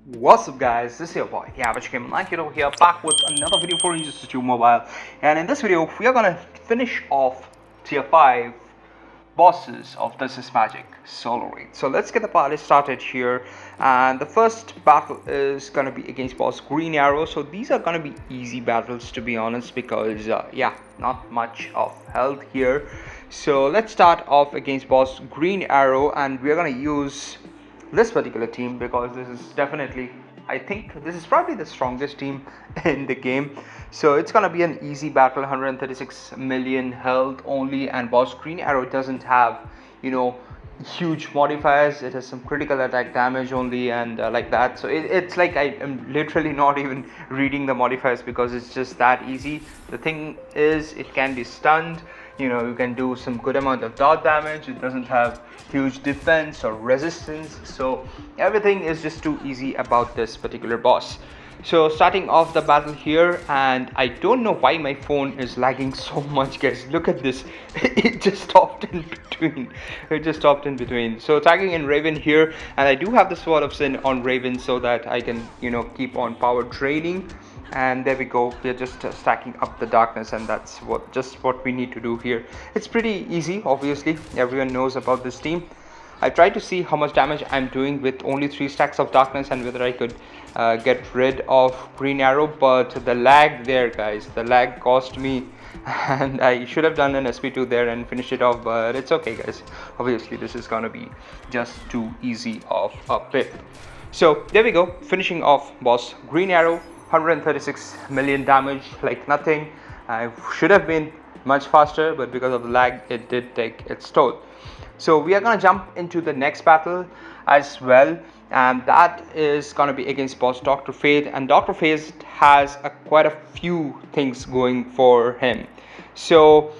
What's up guys, this is your boy, yeah, but you came like it over here, back with another video for Injustice 2 Mobile. And in this video, we are gonna finish off tier 5 bosses of This Is Magic solo raid. So let's get the party started here. And the first battle is gonna be against boss Green Arrow. So these are gonna be easy battles, to be honest, because yeah, not much of health here. So let's start off against boss Green Arrow, and we're gonna use this particular team because this is definitely, I think this is probably the strongest team in the game. So it's gonna be an easy battle. 136 million health only, and boss Green Arrow doesn't have, you know, huge modifiers. It has some critical attack damage only, and like that. So it's like I am literally not even reading the modifiers because it's just that easy. The thing is, it can be stunned. You can do some good amount of dot damage. It doesn't have huge defense or resistance, so everything is just too easy about this particular boss. So starting off the battle here, and I don't know why my phone is lagging so much, guys. Look at this. It just stopped in between. So tagging in Raven here, and I do have the Sword of Sin on Raven so that I can keep on power draining. And there we go, we're just stacking up the darkness, and that's what we need to do here. It's pretty easy, obviously. Everyone knows about this team. I tried to see how much damage I'm doing with only 3 stacks of darkness, and whether I could get rid of Green Arrow, but the lag there, guys, the lag cost me and I should have done an SP2 there and finished it off, but it's okay, guys. Obviously this is gonna be just too easy of a pip. So there we go, finishing off boss Green Arrow. 136 million damage, like nothing. I should have been much faster, but because of the lag, it did take its toll. So we are gonna jump into the next battle as well, and that is gonna be against boss Dr. Fate. And Dr. Fate has quite a few things going for him. So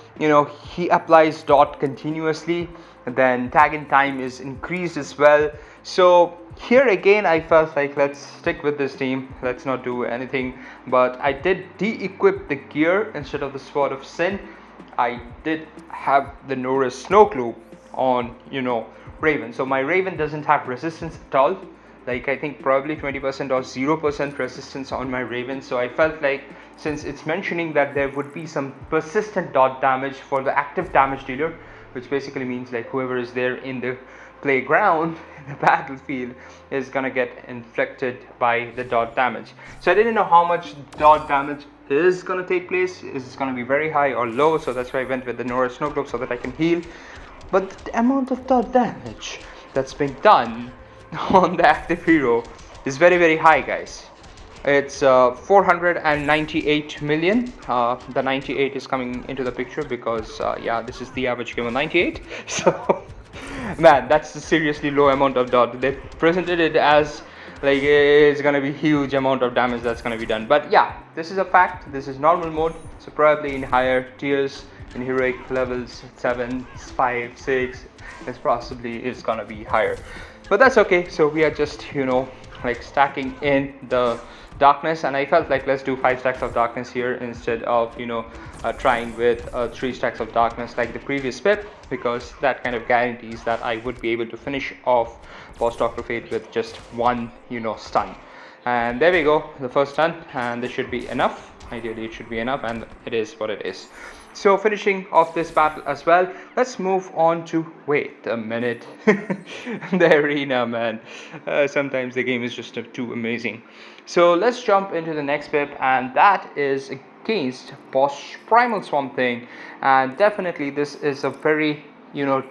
he applies dot continuously, and then tag in time is increased as well. So here again I felt like, let's stick with this team, let's not do anything. But I did de-equip the gear instead of the Sword of Sin. I did have the Norris Snow Globe on Raven, so my Raven doesn't have resistance at all. Like, I think probably 20% or 0% resistance on my Raven. So I felt like, since it's mentioning that there would be some persistent dot damage for the active damage dealer, which basically means like whoever is there in the playground, in the battlefield, is gonna get inflicted by the dot damage. So I didn't know how much dot damage is gonna take place. Is it gonna be very high or low? So that's why I went with the Nora Snow Globe, so that I can heal. But the amount of dot damage that's been done on the active hero is very, very high, guys. It's 498 million. The 98 is coming into the picture because yeah, this is the average game of 98. So man, that's a seriously low amount of dot. They presented it as like it's gonna be huge amount of damage that's gonna be done, but yeah, this is a fact. This is normal mode, so probably in higher tiers, in heroic levels 7, 5, 6, it's possibly is gonna be higher, but that's okay. So we are just like stacking in the darkness, and I felt like, let's do 5 stacks of darkness here instead of trying with 3 stacks of darkness like the previous pip, because that kind of guarantees that I would be able to finish off boss Dr. Fate with just one stun. And there we go, the first stun, and this should be enough. Ideally it should be enough, and it is what it is. So finishing off this battle as well, let's move on to, wait a minute, the arena, man. Sometimes the game is just too amazing. So let's jump into the next pip, and that is against boss Primal Swamp Thing. And definitely this is a very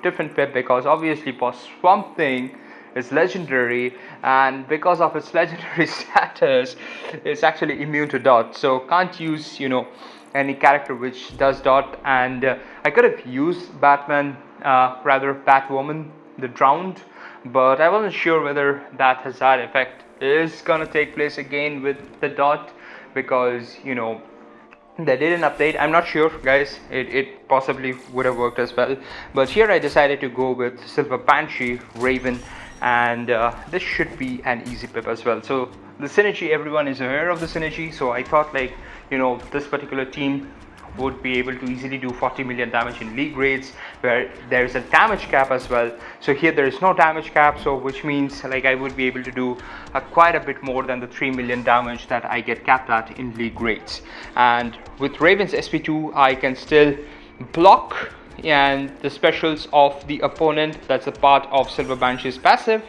different pip, because obviously boss Swamp Thing is legendary, and because of its legendary status, it's actually immune to dot. So can't use any character which does dot. And I could have used Batwoman the Drowned, but I wasn't sure whether that hazard effect is gonna take place again with the dot, because they did an update. I'm not sure, guys. It possibly would have worked as well, but here I decided to go with Silver Banshee Raven, and this should be an easy pip as well. So the synergy, everyone is aware of the synergy, so I thought like this particular team would be able to easily do 40 million damage in league raids, where there is a damage cap as well. So here there is no damage cap, so which means like I would be able to do quite a bit more than the 3 million damage that I get capped at in league raids. And with Raven's SP2, I can still block and the specials of the opponent. That's a part of Silver Banshee's passive.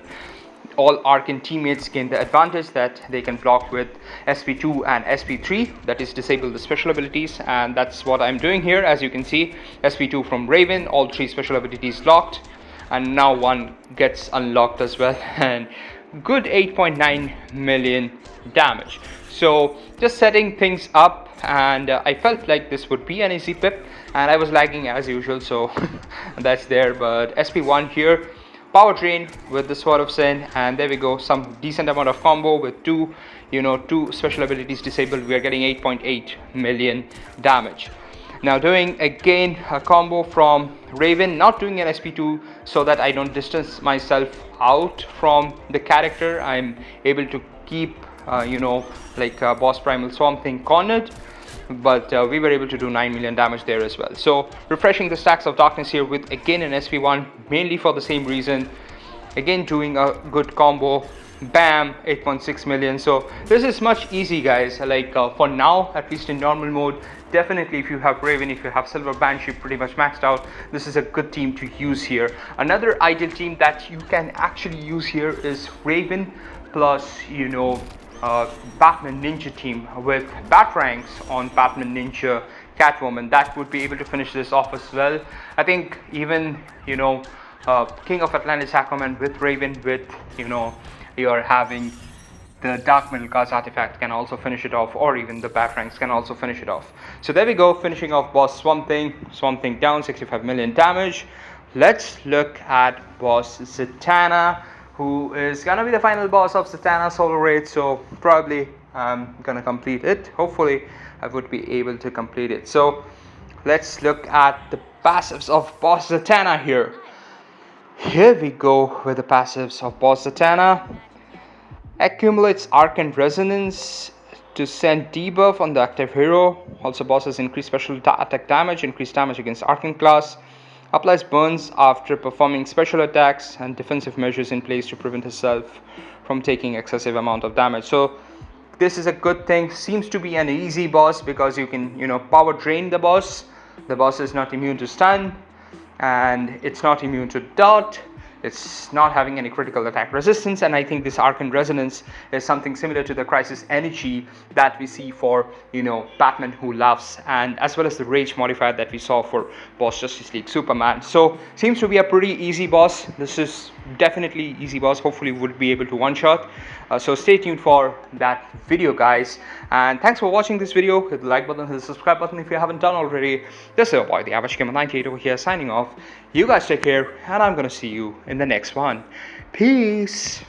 All Arcane teammates gain the advantage that they can block with SP2 and SP3, that is disable the special abilities, and that's what I'm doing here. As you can see, SP2 from Raven, all 3 special abilities locked, and now one gets unlocked as well, and good 8.9 million damage. So just setting things up, and I felt like this would be an easy pip, and I was lagging as usual, so that's there. But SP1 here, power drain with the Sword of Sin, and there we go, some decent amount of combo with two special abilities disabled. We are getting 8.8 million damage. Now doing again a combo from Raven, not doing an SP2 so that I don't distance myself out from the character. I'm able to keep boss Primal Swamp Thing cornered, but we were able to do 9 million damage there as well. So refreshing the stacks of darkness here with again an SP1, mainly for the same reason. Again doing a good combo, bam, 8.6 million. So this is much easy, guys. Like for now, at least in normal mode, definitely if you have Raven, if you have Silver Banshee pretty much maxed out, this is a good team to use here. Another ideal team that you can actually use here is Raven plus Batman Ninja team with Bat ranks on Batman Ninja Catwoman. That would be able to finish this off as well. I think even King of Atlantis Aquaman with Raven, with you're having the Dark Middle Class artifact can also finish it off, or even the Bat ranks can also finish it off. So there we go, finishing off boss Swamp Thing down, 65 million damage. Let's look at boss Zatanna, who is gonna be the final boss of Zatanna solo raid. So probably I'm gonna complete it. Hopefully I would be able to complete it. So let's look at the passives of boss Zatanna here. Here we go with the passives of boss Zatanna. Accumulates Arcane Resonance to send debuff on the active hero. Also bosses increase special attack damage, increase damage against Arcane class. Applies burns after performing special attacks, and defensive measures in place to prevent herself from taking excessive amount of damage. So this is a good thing. Seems to be an easy boss because you can power drain the boss. The boss is not immune to stun, and it's not immune to dot. It's not having any critical attack resistance, and I think this Arcane Resonance is something similar to the Crisis Energy that we see for Batman Who Loves, and as well as the Rage modifier that we saw for boss Justice League Superman. So seems to be a pretty easy boss. This is definitely easy boss. Hopefully would be able to one shot. So stay tuned for that video, guys, and thanks for watching this video. Hit the like button, hit the subscribe button if you haven't done already. This is your boy, the Average Gamer 98 over here, signing off. You guys take care, and I'm gonna see you in the next one. Peace.